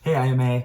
Hey IMA,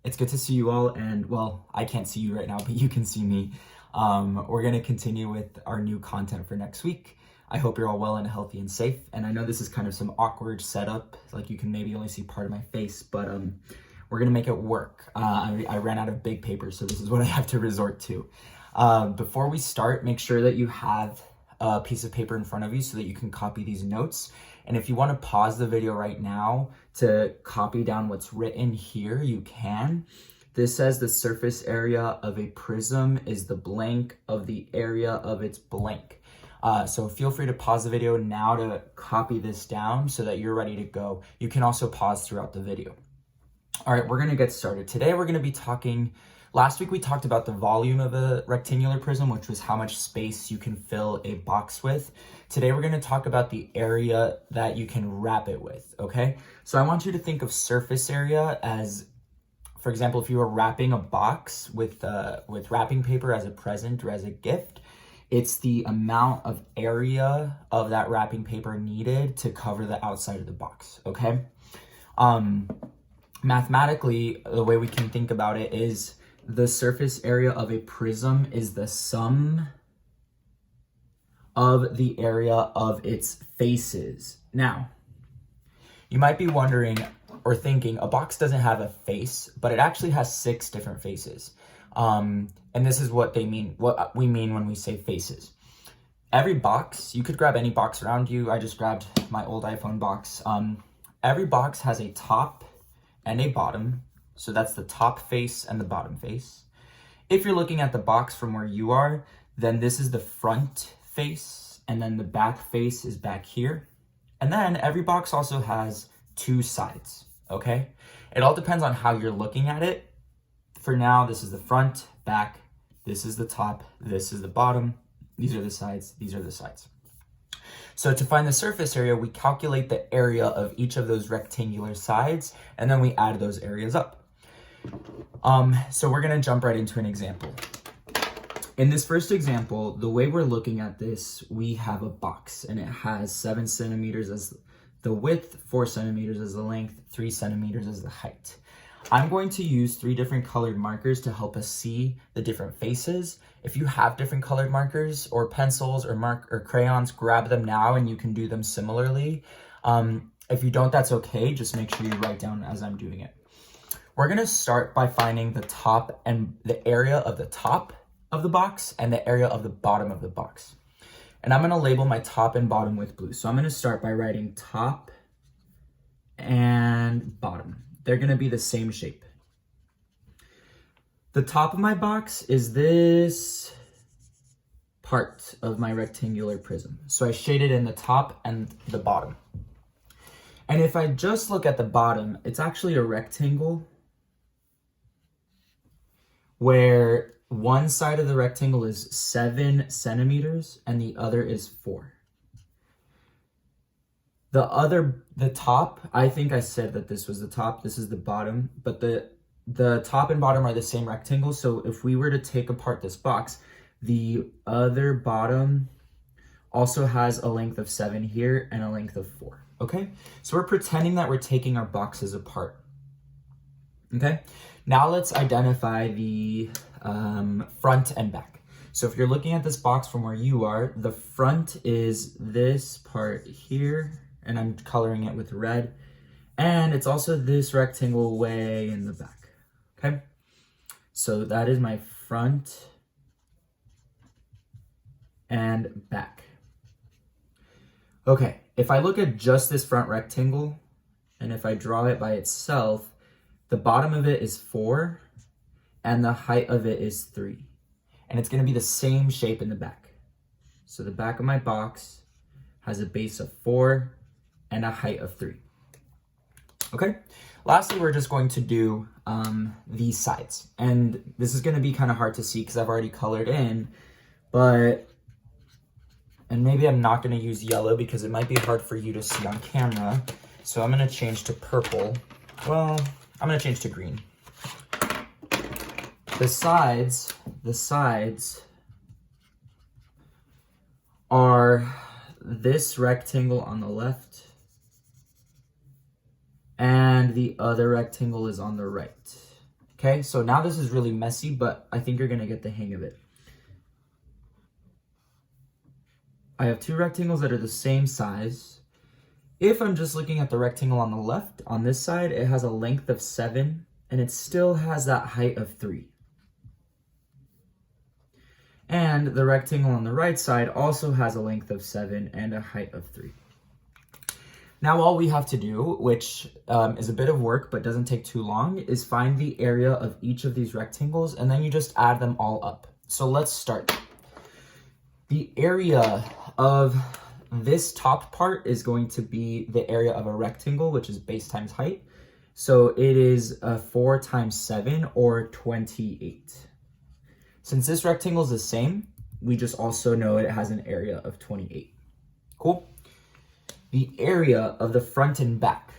it's good to see you all, and well, I can't see you right now, but you can see me. We're gonna continue with our new content for next week. I hope you're all well and healthy and safe, and I know this is kind of some awkward setup, like you can maybe only see part of my face, but we're gonna make it work. I ran out of big paper, so this is what I have to resort to. Before we start, make sure that you have a piece of paper in front of you so that you can copy these notes. And if you want to pause the video right now to copy down what's written here, you can. This says the surface area of a prism is the blank of the area of its blank. So feel free to pause the video now to copy this down so that you're ready to go. You can also pause throughout the video. All right, we're gonna get started. Today we're gonna be talking, last week we talked about the volume of a rectangular prism, which was how much space you can fill a box with. Today we're gonna talk about the area that you can wrap it with, okay? So I want you to think of surface area as, for example, if you were wrapping a box with wrapping paper as a present or as a gift, it's the amount of area of that wrapping paper needed to cover the outside of the box, okay? Mathematically, the way we can think about it is the surface area of a prism is the sum of the area of its faces. Now, you might be wondering or thinking a box doesn't have a face, but it actually has 6 different faces. And this is what they mean, what we mean when we say faces. Every box, you could grab any box around you. I just grabbed my old iPhone box. Every box has a top and a bottom. So that's the top face and the bottom face. If you're looking at the box from where you are, then this is the front face, and then the back face is back here. And then every box also has 2 sides, okay? It all depends on how you're looking at it. For now, this is the front, back, this is the top, this is the bottom, these are the sides, these are the sides. So to find the surface area, we calculate the area of each of those rectangular sides, and then we add those areas up. So we're gonna jump right into an example. In this first example, the way we're looking at this, we have a box, and it has 7 centimeters as the width, 4 centimeters as the length, 3 centimeters as the height. I'm going to use 3 different colored markers to help us see the different faces. If you have different colored markers or pencils or crayons, grab them now and you can do them similarly. If you don't, that's okay. Just make sure you write down as I'm doing it. We're gonna start by finding the top and the area of the top of the box and the area of the bottom of the box. And I'm gonna label my top and bottom with blue. So I'm gonna start by writing top and bottom. They're gonna be the same shape. The top of my box is this part of my rectangular prism. So I shaded in the top and the bottom. And if I just look at the bottom, it's actually a rectangle where one side of the rectangle is 7 centimeters and the other is 4. The top, I think I said that this was the top, this is the bottom, but the top and bottom are the same rectangle. So if we were to take apart this box, the other bottom also has a length of 7 here and a length of 4, okay? So we're pretending that we're taking our boxes apart, okay? Now let's identify the front and back. So if you're looking at this box from where you are, the front is this part here, and I'm coloring it with red. And it's also this rectangle way in the back, okay? So that is my front and back. Okay, if I look at just this front rectangle, and if I draw it by itself, the bottom of it is 4, and the height of it is 3. And it's gonna be the same shape in the back. So the back of my box has a base of 4, and a height of 3. Okay, lastly, we're just going to do these sides. And this is gonna be kind of hard to see because I've already colored in, and maybe I'm not gonna use yellow because it might be hard for you to see on camera. So I'm gonna change to purple. Well, I'm gonna change to green. The sides are this rectangle on the left and and the other rectangle is on the right. Okay, so now this is really messy, but I think you're gonna get the hang of it. I have two rectangles that are the same size. If I'm just looking at the rectangle on the left, on this side, it has a length of 7, and it still has that height of 3. And the rectangle on the right side also has a length of 7 and a height of 3. Now all we have to do, which is a bit of work but doesn't take too long, is find the area of each of these rectangles, and then you just add them all up. So let's start. The area of this top part is going to be the area of a rectangle, which is base times height. So it is 4 times 7, or 28. Since this rectangle is the same, we just also know it has an area of 28. Cool? The area of the front and back.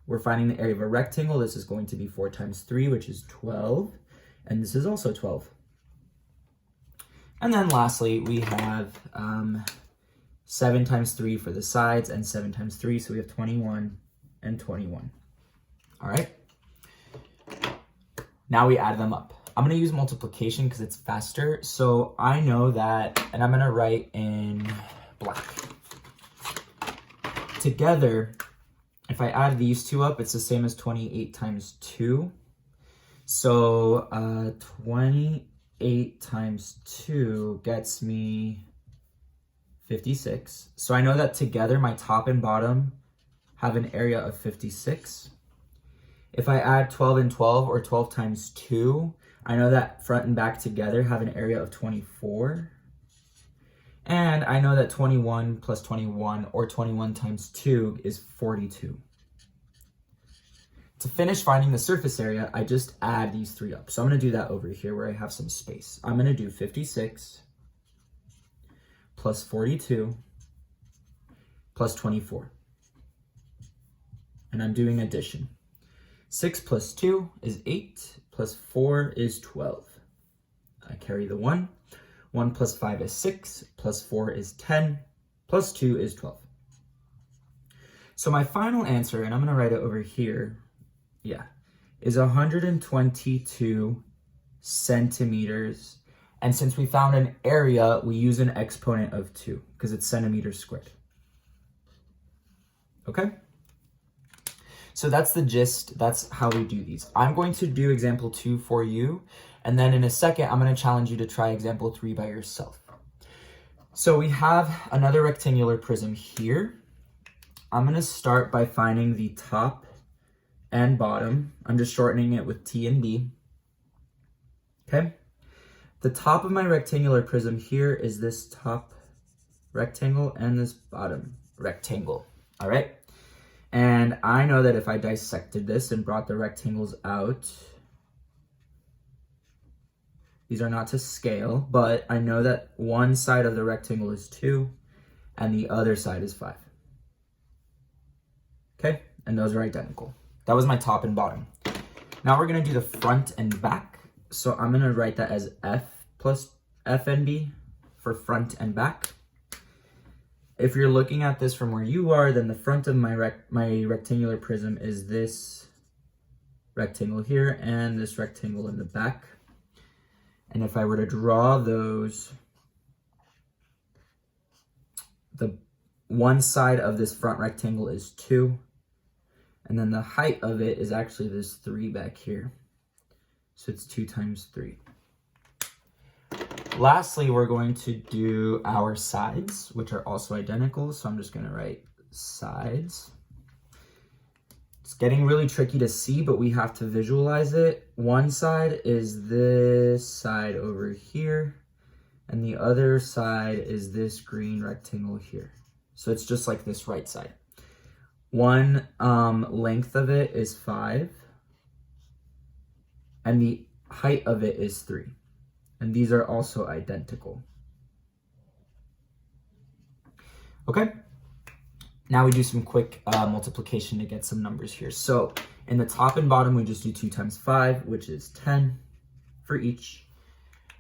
We're finding the area of a rectangle. This is going to be 4 times 3, which is 12. And this is also 12. And then lastly, we have 7 times 3 for the sides and 7 times 3. So we have 21 and 21. All right. Now we add them up. I'm going to use multiplication because it's faster. So I know that, and I'm going to write in black. Together, if I add these two up, it's the same as 28 times 2. So 28 times 2 gets me 56. So I know that together my top and bottom have an area of 56. If I add 12 and 12, or 12 times 2, I know that front and back together have an area of 24. And I know that 21 plus 21, or 21 times 2, is 42. To finish finding the surface area, I just add these three up. So I'm going to do that over here where I have some space. I'm going to do 56 plus 42 plus 24. And I'm doing addition. 6 plus 2 is 8, plus 4 is 12. I carry the 1. 1 plus 5 is 6, plus 4 is 10, plus 2 is 12. So my final answer, and I'm going to write it over here, is 122 centimeters. And since we found an area, we use an exponent of 2 because it's centimeters squared. Okay? So that's the gist. That's how we do these. I'm going to do example 2 for you. And then in a second, I'm going to challenge you to try example 3 by yourself. So we have another rectangular prism here. I'm going to start by finding the top and bottom. I'm just shortening it with T and B. Okay. The top of my rectangular prism here is this top rectangle and this bottom rectangle. All right. And I know that if I dissected this and brought the rectangles out, these are not to scale, but I know that one side of the rectangle is 2 and the other side is 5. Okay, and those are identical. That was my top and bottom. Now we're gonna do the front and back. So I'm gonna write that as F plus F and B for front and back. If you're looking at this from where you are, then the front of my rectangular prism is this rectangle here and this rectangle in the back. And if I were to draw those, the one side of this front rectangle is 2, and then the height of it is actually this 3 back here. So it's 2 times 3. Lastly, we're going to do our sides, which are also identical. So I'm just going to write sides. It's getting really tricky to see, but we have to visualize it. One side is this side over here, and the other side is this green rectangle here. So it's just like this right side. One length of it is 5, and the height of it is 3. And these are also identical. Okay, now we do some quick multiplication to get some numbers here. So in the top and bottom, we just do 2 times 5, which is 10 for each.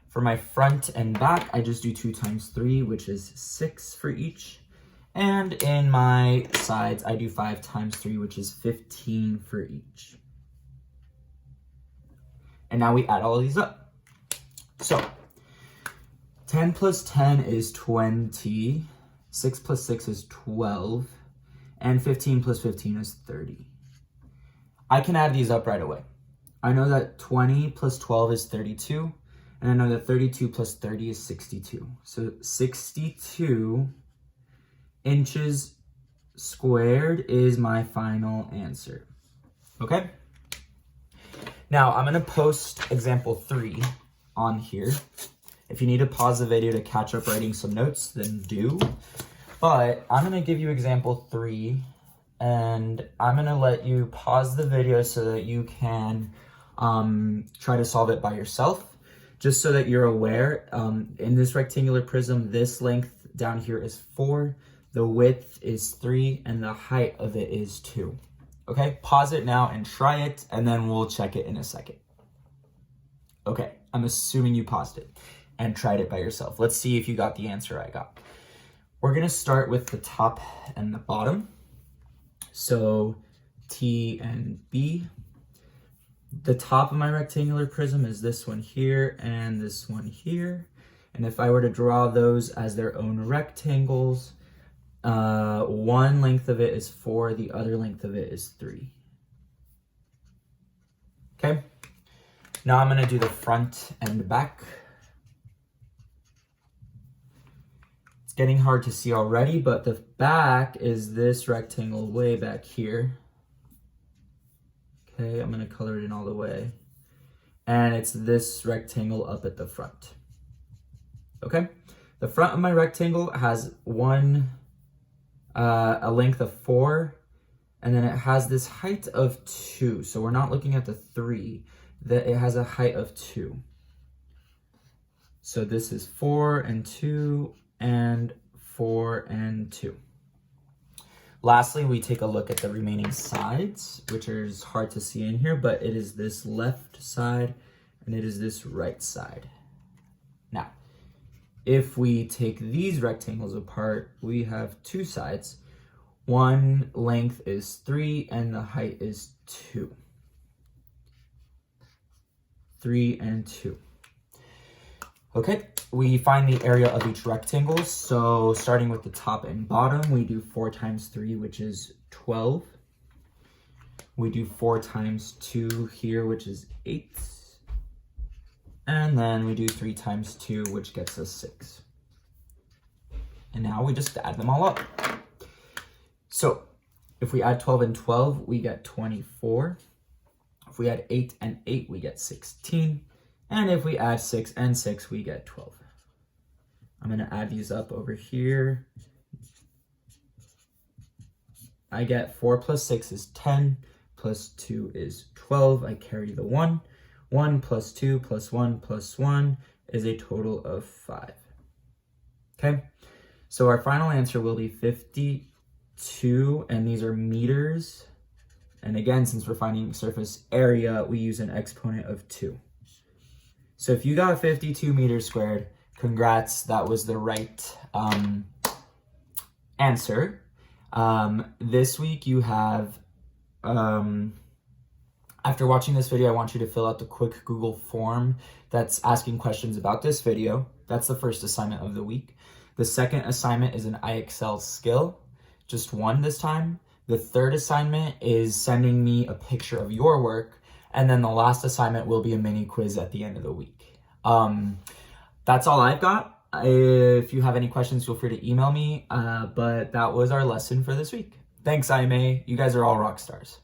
For my front and back, I just do 2 times 3, which is 6 for each. And in my sides, I do 5 times 3, which is 15 for each. And now we add all of these up. So 10 plus 10 is 20, 6 plus 6 is 12, and 15 plus 15 is 30. I can add these up right away. I know that 20 plus 12 is 32, and I know that 32 plus 30 is 62. So 62 inches squared is my final answer. Okay? Now, I'm going to post example 3 on here. If you need to pause the video to catch up writing some notes, then do. But I'm going to give you example 3, and I'm going to let you pause the video so that you can try to solve it by yourself. Just so that you're aware, in this rectangular prism, this length down here is 4, the width is 3, and the height of it is 2. Okay, pause it now and try it, and then we'll check it in a second. Okay, I'm assuming you paused it and tried it by yourself. Let's see if you got the answer I got. We're gonna start with the top and the bottom. So T and B. The top of my rectangular prism is this one here and this one here. And if I were to draw those as their own rectangles, one length of it is 4, the other length of it is 3. Okay, now I'm going to do the front and back. It's getting hard to see already, but the back is this rectangle way back here. Okay, I'm going to color it in all the way. And it's this rectangle up at the front. Okay, the front of my rectangle has a length of 4, and then it has this height of 2. So we're not looking at the 3, that it has a height of 2. So this is 4 and 2 and 4 and 2. Lastly, we take a look at the remaining sides, which is hard to see in here, but it is this left side and it is this right side. Now, if we take these rectangles apart, we have 2 sides. One length is 3 and the height is 2. 3 and 2. Okay, we find the area of each rectangle. So starting with the top and bottom, we do 4 times 3, which is 12. We do 4 times 2 here, which is 8. And then we do 3 times 2, which gets us 6. And now we just add them all up. So if we add 12 and 12, we get 24. If we add 8 and 8, we get 16. And if we add 6 and 6, we get 12. I'm going to add these up over here. I get 4 plus 6 is 10, plus 2 is 12. I carry the 1. 1 plus 2 plus 1 plus 1 is a total of 5. Okay, so our final answer will be 52, and these are meters. And again, since we're finding surface area, we use an exponent of 2. So if you got 52 meters squared, congrats, that was the right answer. This week you have, after watching this video, I want you to fill out the quick Google form that's asking questions about this video. That's the first assignment of the week. The second assignment is an IXL skill, just one this time. The third assignment is sending me a picture of your work. And then the last assignment will be a mini quiz at the end of the week. That's all I've got. If you have any questions, feel free to email me. But that was our lesson for this week. Thanks, IMA. You guys are all rock stars.